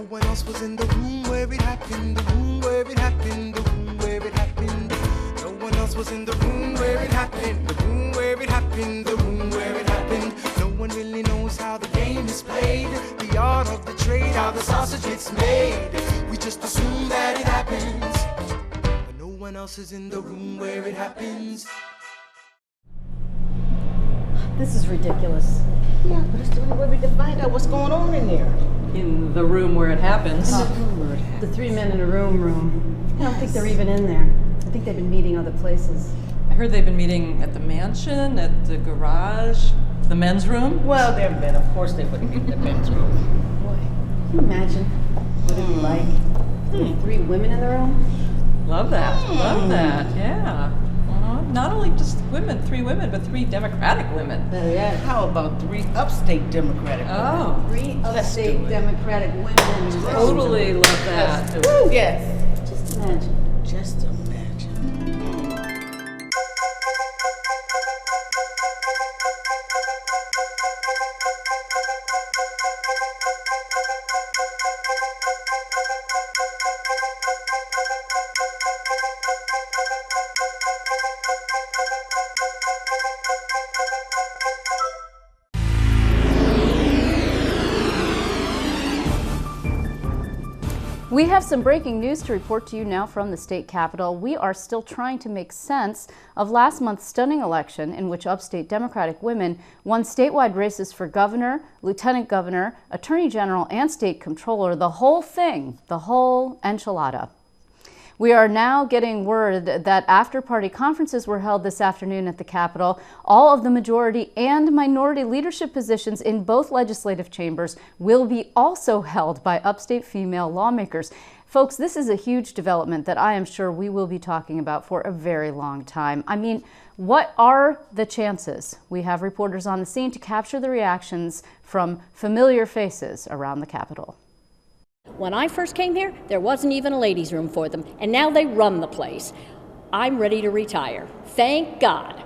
No one else was in the room where it happened, the room where it happened, the room where it happened. No one else was in the room where it happened, the room where it happened, the room where it happened. No one really knows how the game is played, the art of the trade, how the sausage gets made. We just assume that it happens, but no one else is in the room where it happens. This is ridiculous. Yeah, but it's the only way we can find out what's going on in there. In the room where it happens. The 3 men in a room. I don't think they're even in there. I think they've been meeting other places. I heard they've been meeting at the mansion, at the garage, the men's room. Well, they're men. Of course they wouldn't be in the men's room. Boy, can you imagine what it'd be like? 3 women in the room? Love that. Love that. Yeah. Not only just women, 3 women, but 3 Democratic women. Better yet. How about 3 upstate Democratic women? Oh. 3 upstate Democratic women. Totally love that. Let's do it. Yes. Just imagine. Just imagine. We have some breaking news to report to you now from the state capitol. We are still trying to make sense of last month's stunning election in which upstate Democratic women won statewide races for governor, lieutenant governor, attorney general, and state comptroller. The whole thing, the whole enchilada. We are now getting word that after-party conferences were held this afternoon at the Capitol. All of the majority and minority leadership positions in both legislative chambers will be also held by upstate female lawmakers. Folks, this is a huge development that I am sure we will be talking about for a very long time. I mean, what are the chances? We have reporters on the scene to capture the reactions from familiar faces around the Capitol. When I first came here, there wasn't even a ladies' room for them, and now they run the place. I'm ready to retire. Thank God.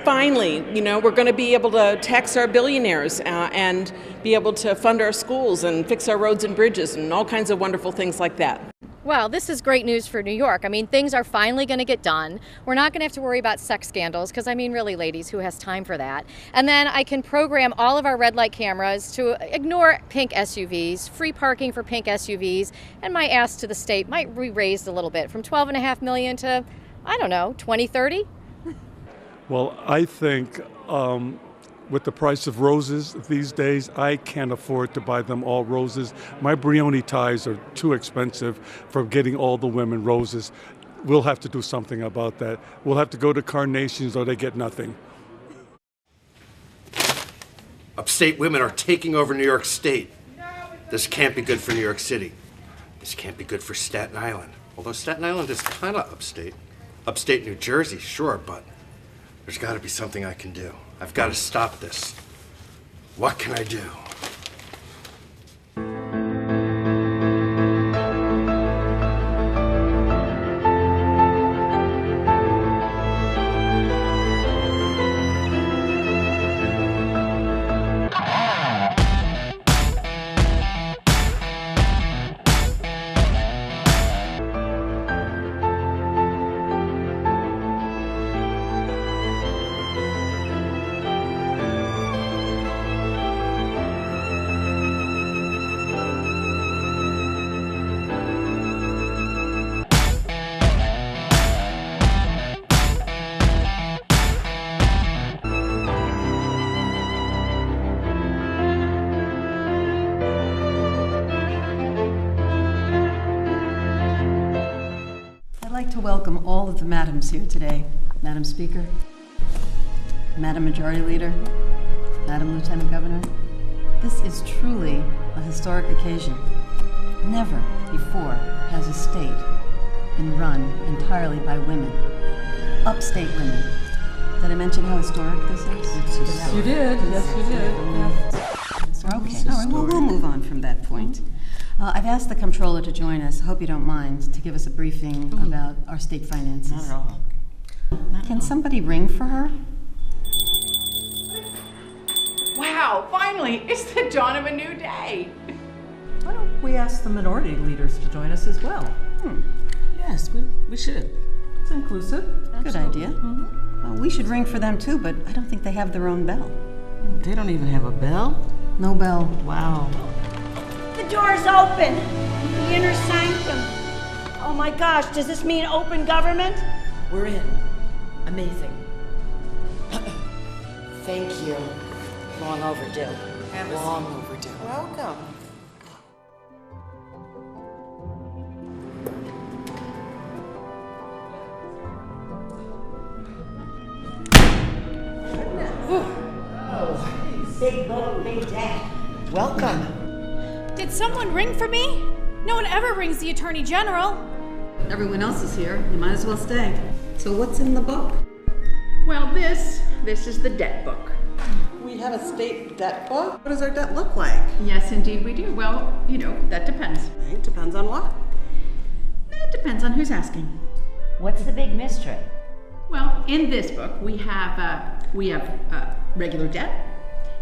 Finally, we're going to be able to tax our billionaires and be able to fund our schools and fix our roads and bridges and all kinds of wonderful things like that. Well, this is great news for New York. I mean, things are finally going to get done. We're not going to have to worry about sex scandals, because I mean, really, ladies, who has time for that? And then I can program all of our red light cameras to ignore pink SUVs, free parking for pink SUVs, and my ask to the state might be raised a little bit from $12.5 million to, I don't know, 20, 30? Well, I think with the price of roses these days, I can't afford to buy them all roses. My Brioni ties are too expensive for getting all the women roses. We'll have to do something about that. We'll have to go to carnations or they get nothing. Upstate women are taking over New York State. This can't be good for New York City. This can't be good for Staten Island. Although Staten Island is kind of upstate. Upstate New Jersey, sure, but there's got to be something I can do. I've got to stop this. What can I do? I'd like to welcome all of the madams here today. Madam Speaker, Madam Majority Leader, Madam Lieutenant Governor. This is truly a historic occasion. Never before has a state been run entirely by women, upstate women. Did I mention how historic this is? You did. Yes, you did. Yeah. Okay, all right, well, we'll move on from that point. I've asked the comptroller to join us, I hope you don't mind, to give us a briefing about our state finances. Not at all. Can somebody ring for her? Wow, finally, it's the dawn of a new day. Why don't we ask the minority leaders to join us as well? Yes, we should. It's inclusive. Good idea. Well, we should ring for them too, but I don't think they have their own bell. They don't even have a bell? No bell. Wow. The door's open. The inner sanctum. Oh my gosh, does this mean open government? We're in. Amazing. Thank you. Long overdue. Long overdue. Welcome. Big book, big deck. Welcome. Did someone ring for me? No one ever rings the Attorney General. Everyone else is here. You might as well stay. So what's in the book? Well, this is the debt book. We have a state debt book? What does our debt look like? Yes, indeed we do. Well, you know, that depends. It depends on what? It depends on who's asking. What's the big mystery? Well, in this book, we have regular debt,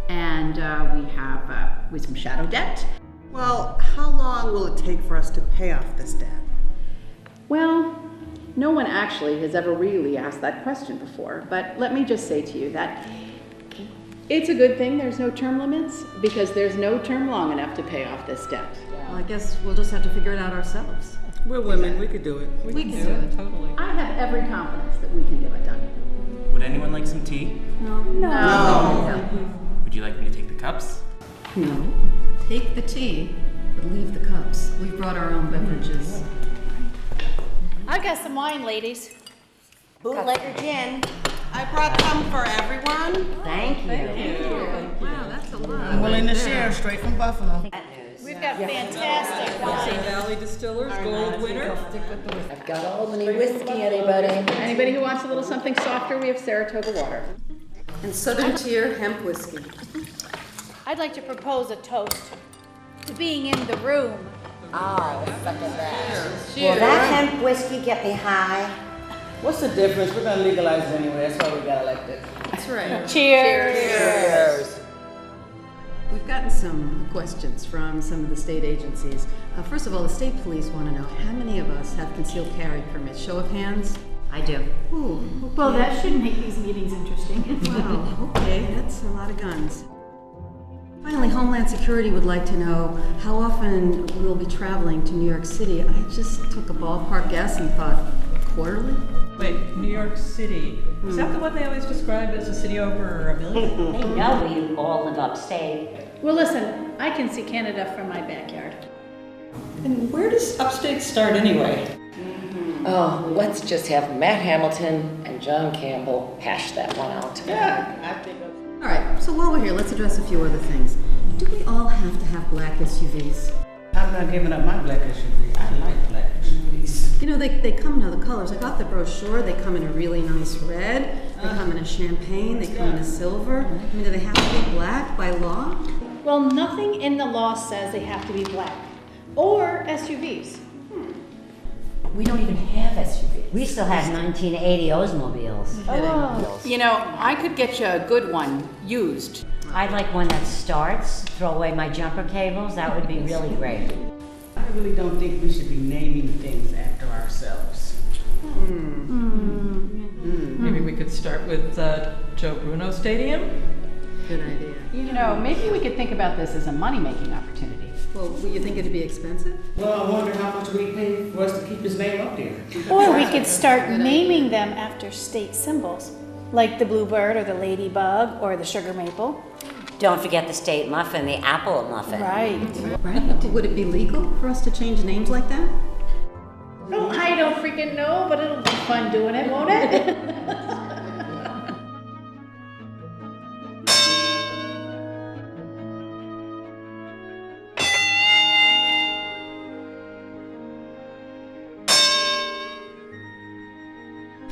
and we have some shadow debt. Well, how long will it take for us to pay off this debt? Well, no one actually has ever really asked that question before, but let me just say to you that it's a good thing there's no term limits, because there's no term long enough to pay off this debt. Well, I guess we'll just have to figure it out ourselves. We're women, we could do it. We can do it, totally. I have every confidence that we can get it done. Would anyone like some tea? No. Would you like me to take the cups? No. Take the tea, but leave the cups. We've brought our own beverages. I've got some wine, ladies. Bootlegger gin. I brought some for everyone. Thank you. Wow, that's a lot. I'm willing to share straight from Buffalo. We've got fantastic wine. Valley Distillers, gold winner. I've got Albany whiskey, anybody? Anybody who wants a little something softer, we have Saratoga water. And Southern Tier hemp whiskey. I'd like to propose a toast to being in the room. I'll second that. Will that hemp whiskey get me high? What's the difference? We're gonna legalize it anyway. That's why we got elected. That's right. Cheers. We've gotten some questions from some of the state agencies. First of all, the state police want to know how many of us have concealed carry permits. Show of hands. I do. Ooh, okay. Well, that should make these meetings interesting. Wow, okay, that's a lot of guns. Finally, Homeland Security would like to know how often we'll be traveling to New York City. I just took a ballpark guess and thought quarterly. Wait, New York City. Is that the one they always describe as a city over 1 million? They know we all live upstate. Well, listen, I can see Canada from my backyard. And where does Upstate start anyway? Oh, let's just have Matt Hamilton and John Campbell hash that one out. Yeah, I think All right, so while we're here, let's address a few other things. Do we all have to have black SUVs? I'm not giving up my black SUV. I like black SUVs. You know, they come in other colors. I got the brochure. They come in a really nice red. They come in a champagne. They come in a silver. I mean, do they have to be black by law? Well, nothing in the law says they have to be black or SUVs. We don't even have SUVs. We still have 1980 Oldsmobiles. Oh. You know, I could get you a good one, used. I'd like one that starts, throw away my jumper cables. That would be really great. I really don't think we should be naming things after ourselves. Maybe we could start with Joe Bruno Stadium? Good idea. You know, maybe we could think about this as a money-making opportunity. Well, will you think it'd be expensive? Well, I wonder how much we pay for us to keep his name up there. Or we could start naming them after state symbols, like the bluebird or the ladybug or the sugar maple. Don't forget the state muffin, the apple muffin. Right. Right. Would it be legal for us to change names like that? Oh, I don't freaking know, but it'll be fun doing it, won't it?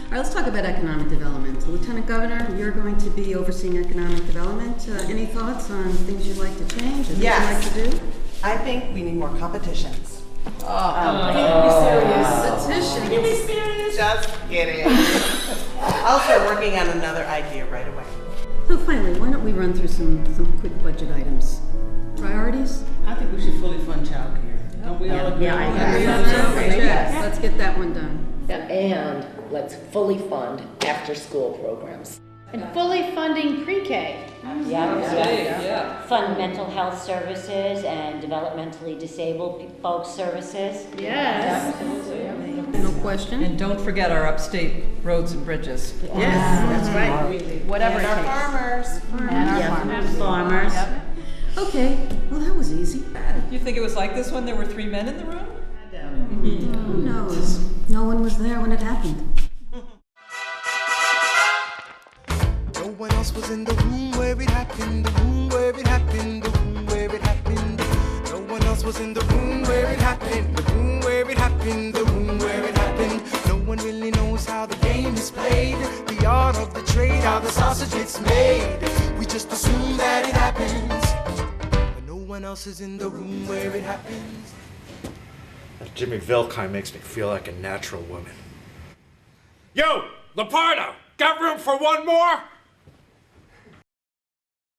All right, let's talk about economic development. So, Lieutenant Governor, you're going to be overseeing economic development. Any thoughts on things you'd like to change or things you'd like to do? I think we need more competitions. Petition. Can you be serious? Just kidding. I'll start working on another idea right away. Oh, finally, why don't we run through some quick budget items? Priorities? I think we should fully fund childcare. Don't we all agree? Yes, let's get that one done. And let's fully fund after-school programs. And fully funding pre-K. Yeah. Fund mental health services and developmentally disabled folks services. Yes. No question. And don't forget our upstate roads and bridges. Yes, that's right. Whatever it takes. Farmers. And our farmers. Yep. Okay, well, that was easy. You think it was like this when there were 3 men in the room? Who knows? No one was there when it happened. No one else was in the room where it happened, the room where it happened, the room where it happened. No one else was in the room where it happened, the room where it happened, the room where it happened. No one really knows how the game is played, the art of the trade, how the sausage gets made. We just assume that it happens, but no one else is in the room where it happens. Jimmy Vilkheim makes me feel like a natural woman. Yo, Lapardo, got room for one more?